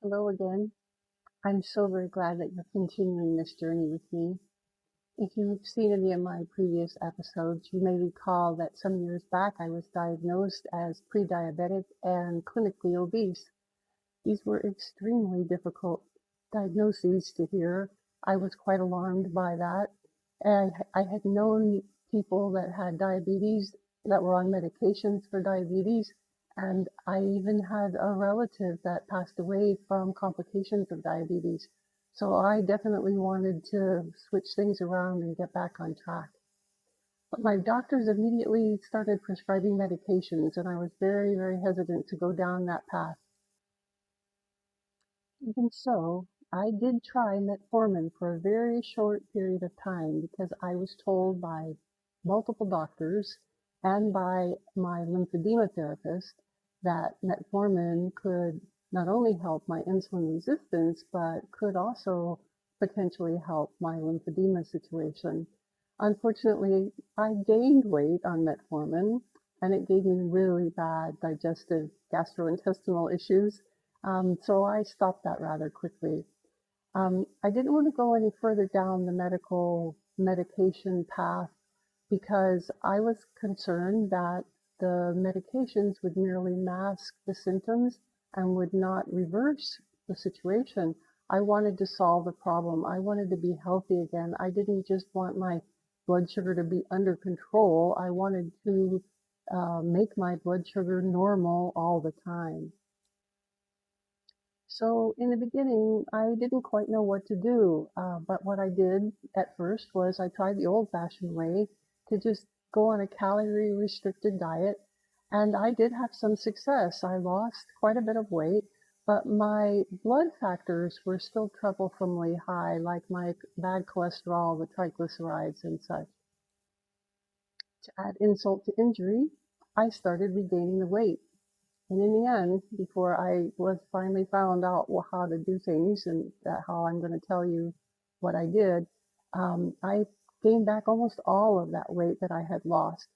Hello again. I'm so very glad that you're continuing this journey with me. If you've seen any of my previous episodes, you may recall that some years back I was diagnosed as pre-diabetic and clinically obese. These were extremely difficult diagnoses to hear. I was quite alarmed by that. And I had known people that had diabetes that were on medications for diabetes. And I even had a relative that passed away from complications of diabetes. So I definitely wanted to switch things around and get back on track. But my doctors immediately started prescribing medications, and I was very, very hesitant to go down that path. Even so, I did try metformin for a very short period of time because I was told by multiple doctors and by my lymphedema therapist that metformin could not only help my insulin resistance, but could also potentially help my lymphedema situation. Unfortunately, I gained weight on metformin and it gave me really bad digestive gastrointestinal issues, so I stopped that rather quickly. I didn't want to go any further down the medical medication path because I was concerned that the medications would merely mask the symptoms and would not reverse the situation. I wanted to solve the problem. I wanted to be healthy again. I didn't just want my blood sugar to be under control. I wanted to make my blood sugar normal all the time. So in the beginning, I didn't quite know what to do. But what I did at first was I tried the old-fashioned way to just go on a calorie-restricted diet. And I did have some success. I lost quite a bit of weight, but my blood factors were still troublesomely high, like my bad cholesterol, the triglycerides, and such. To add insult to injury, I started regaining the weight. And in the end, before I was finally found out how to do things and how I'm going to tell you what I did, I gained back almost all of that weight that I had lost.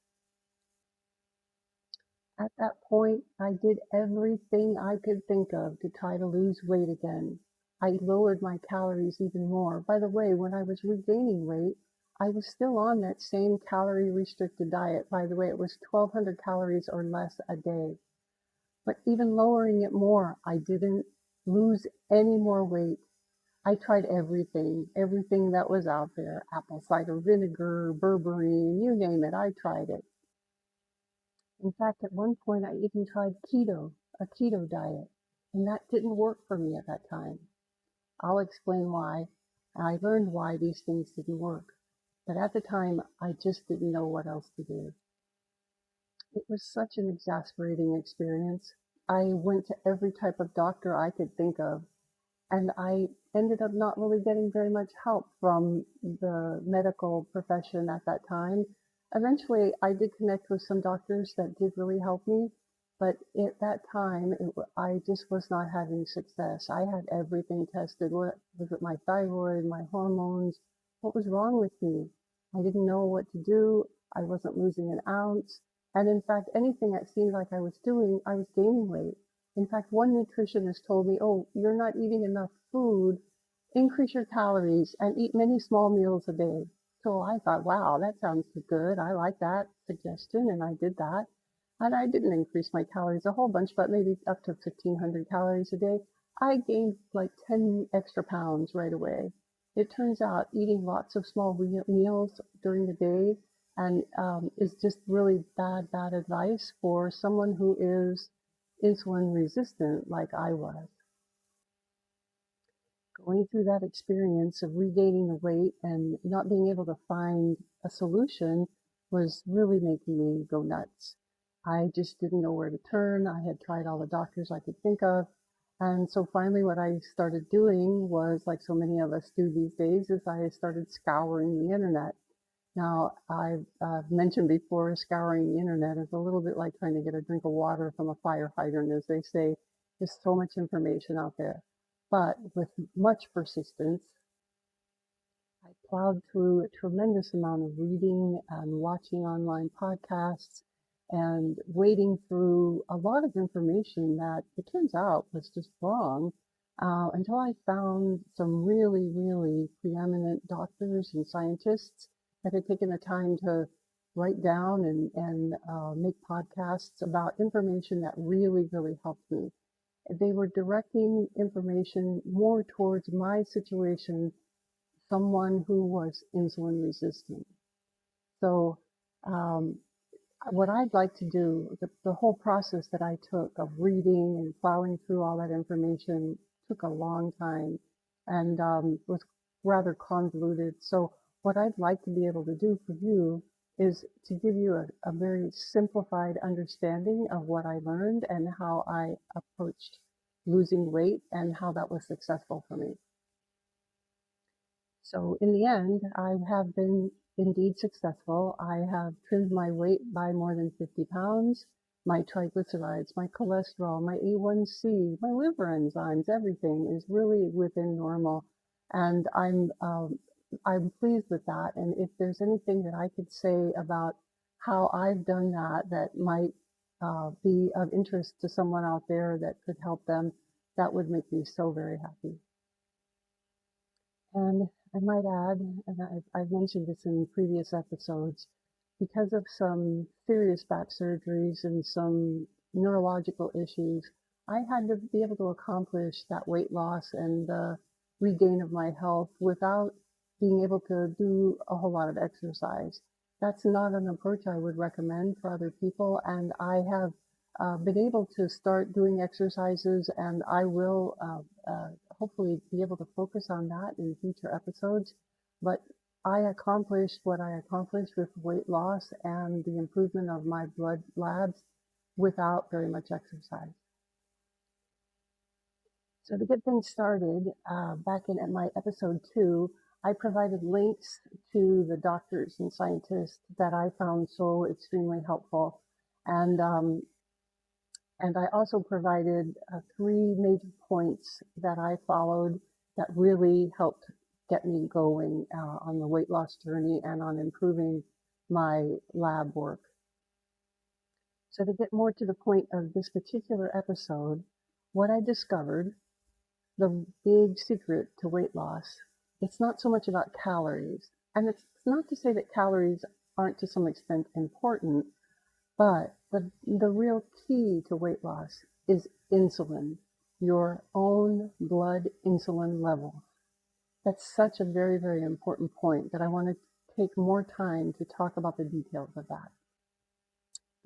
At that point, I did everything I could think of to try to lose weight again. I lowered my calories even more. By the way, when I was regaining weight, I was still on that same calorie restricted diet. By the way, it was 1,200 calories or less a day. But even lowering it more, I didn't lose any more weight. I tried everything that was out there, apple cider vinegar, berberine, you name it, I tried it. In fact, at one point, I even tried a keto diet, and that didn't work for me at that time. I'll explain why. I learned why these things didn't work. But at the time, I just didn't know what else to do. It was such an exasperating experience. I went to every type of doctor I could think of, and I ended up not really getting very much help from the medical profession at that time. Eventually, I did connect with some doctors that did really help me, but at that time, I just was not having success. I had everything tested. What was it, my thyroid, my hormones? What was wrong with me? I didn't know what to do. I wasn't losing an ounce. And in fact, anything that seemed like I was doing, I was gaining weight. In fact, one nutritionist told me, "Oh, you're not eating enough food. Increase your calories and eat many small meals a day." So I thought, wow, that sounds good. I like that suggestion, and I did that. And I didn't increase my calories a whole bunch, but maybe up to 1,500 calories a day. I gained like 10 extra pounds right away. It turns out eating lots of small meals during the day and is just really bad advice for someone who is insulin resistant like I was. Going through that experience of regaining the weight and not being able to find a solution was really making me go nuts. I just didn't know where to turn. I had tried all the doctors I could think of. And so finally, what I started doing was, like so many of us do these days, is I started scouring the internet. Now, I've mentioned before, scouring the internet is a little bit like trying to get a drink of water from a fire hydrant, as they say. There's so much information out there. But with much persistence, I plowed through a tremendous amount of reading and watching online podcasts and wading through a lot of information that it turns out was just wrong. until I found some really, really preeminent doctors and scientists that had taken the time to write down and make podcasts about information that really, really helped me. They were directing information more towards my situation, someone who was insulin resistant. So um, what I'd like to do, the whole process that I took of reading and plowing through all that information took a long time and was rather convoluted. So what I'd like to be able to do for you is to give you a very simplified understanding of what I learned and how I approached losing weight and how that was successful for me. So in the end, I have been indeed successful. I have trimmed my weight by more than 50 pounds. My triglycerides, my cholesterol, my A1C, my liver enzymes, everything is really within normal. And I'm pleased with that. And if there's anything that I could say about how I've done that that might be of interest to someone out there that could help them, that would make me so very happy. And I might add, and I've mentioned this in previous episodes, because of some serious back surgeries and some neurological issues, I had to be able to accomplish that weight loss and the regain of my health without being able to do a whole lot of exercise. That's not an approach I would recommend for other people, and I have been able to start doing exercises, and I will hopefully be able to focus on that in future episodes. But I accomplished what I accomplished with weight loss and the improvement of my blood labs without very much exercise. So to get things started, back in at my episode 2, I provided links to the doctors and scientists that I found so extremely helpful. And I also provided 3 major points that I followed that really helped get me going on the weight loss journey and on improving my lab work. So to get more to the point of this particular episode, what I discovered, the big secret to weight loss, it's not so much about calories. And it's not to say that calories aren't to some extent important, but the real key to weight loss is insulin, your own blood insulin level. That's such a very, very important point that I want to take more time to talk about the details of that.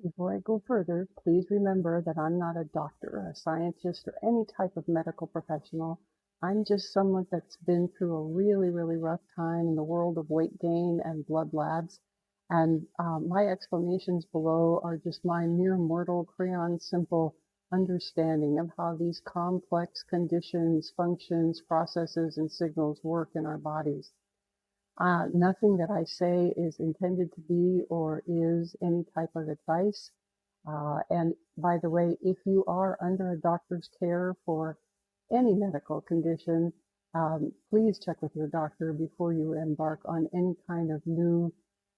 Before I go further, please remember that I'm not a doctor, a scientist, or any type of medical professional. I'm just someone that's been through a really, really rough time in the world of weight gain and blood labs. And my explanations below are just my mere mortal crayon simple understanding of how these complex conditions, functions, processes, and signals work in our bodies. Nothing that I say is intended to be or is any type of advice. And by the way, if you are under a doctor's care for any medical condition, please check with your doctor before you embark on any kind of new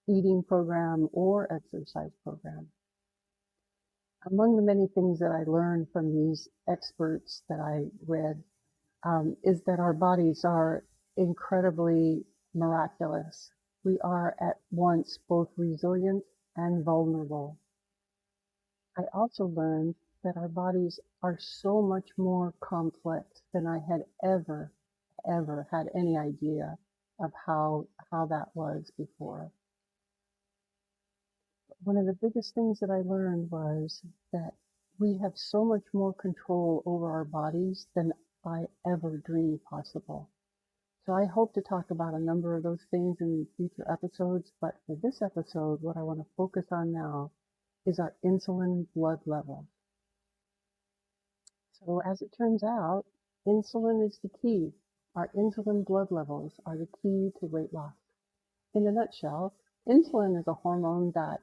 eating program or exercise program. Among the many things that I learned from these experts that I read is that our bodies are incredibly miraculous. We are at once both resilient and vulnerable. I also learned that our bodies are so much more complex than I had ever had any idea of how that was before. One of the biggest things that I learned was that we have so much more control over our bodies than I ever dreamed possible. So I hope to talk about a number of those things in future episodes, but for this episode, what I want to focus on now is our insulin blood level. So as it turns out, insulin is the key. Our insulin blood levels are the key to weight loss. In a nutshell, insulin is a hormone that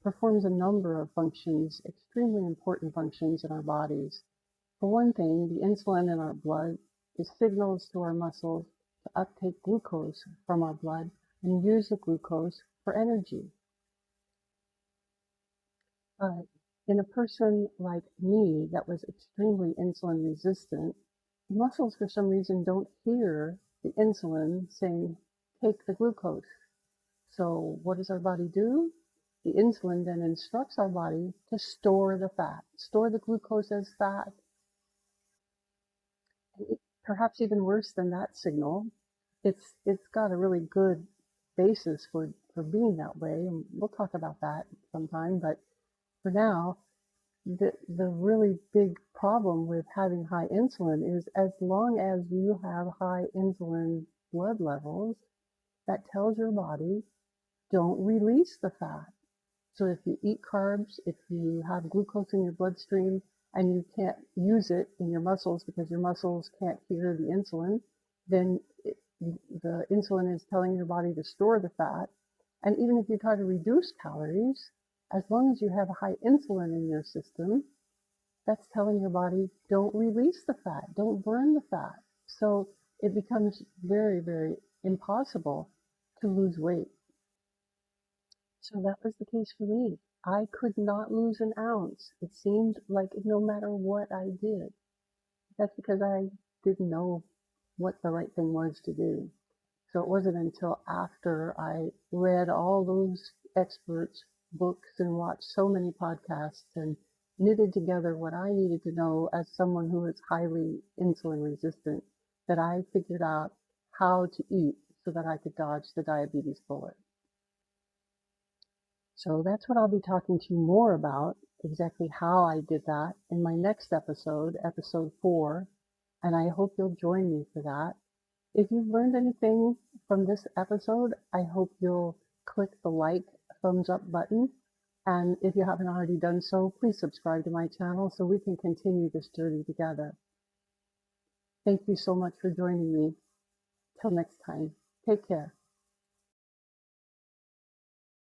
performs a number of functions, extremely important functions in our bodies. For one thing, the insulin in our blood is signals to our muscles to uptake glucose from our blood and use the glucose for energy. But in a person like me that was extremely insulin resistant, muscles for some reason don't hear the insulin saying, take the glucose. So what does our body do? The insulin then instructs our body to store the fat, store the glucose as fat. Perhaps even worse than that signal, it's got a really good basis for being that way, and we'll talk about that sometime. But for now, the really big problem with having high insulin is as long as you have high insulin blood levels, that tells your body don't release the fat. So if you eat carbs, if you have glucose in your bloodstream and you can't use it in your muscles because your muscles can't hear the insulin, then the insulin is telling your body to store the fat. And even if you try to reduce calories, as long as you have high insulin in your system, that's telling your body don't release the fat, don't burn the fat. So it becomes very, very impossible to lose weight. So that was the case for me. I could not lose an ounce. It seemed like no matter what I did. That's because I didn't know what the right thing was to do. So it wasn't until after I read all those experts' books and watched so many podcasts and knitted together what I needed to know as someone who is highly insulin resistant that I figured out how to eat so that I could dodge the diabetes bullet. So that's what I'll be talking to you more about, exactly how I did that in my next episode, episode 4, and I hope you'll join me for that. If you've learned anything from this episode, I hope you'll click the like, thumbs up button, and if you haven't already done so, please subscribe to my channel so we can continue this journey together. Thank you so much for joining me. Till next time, take care.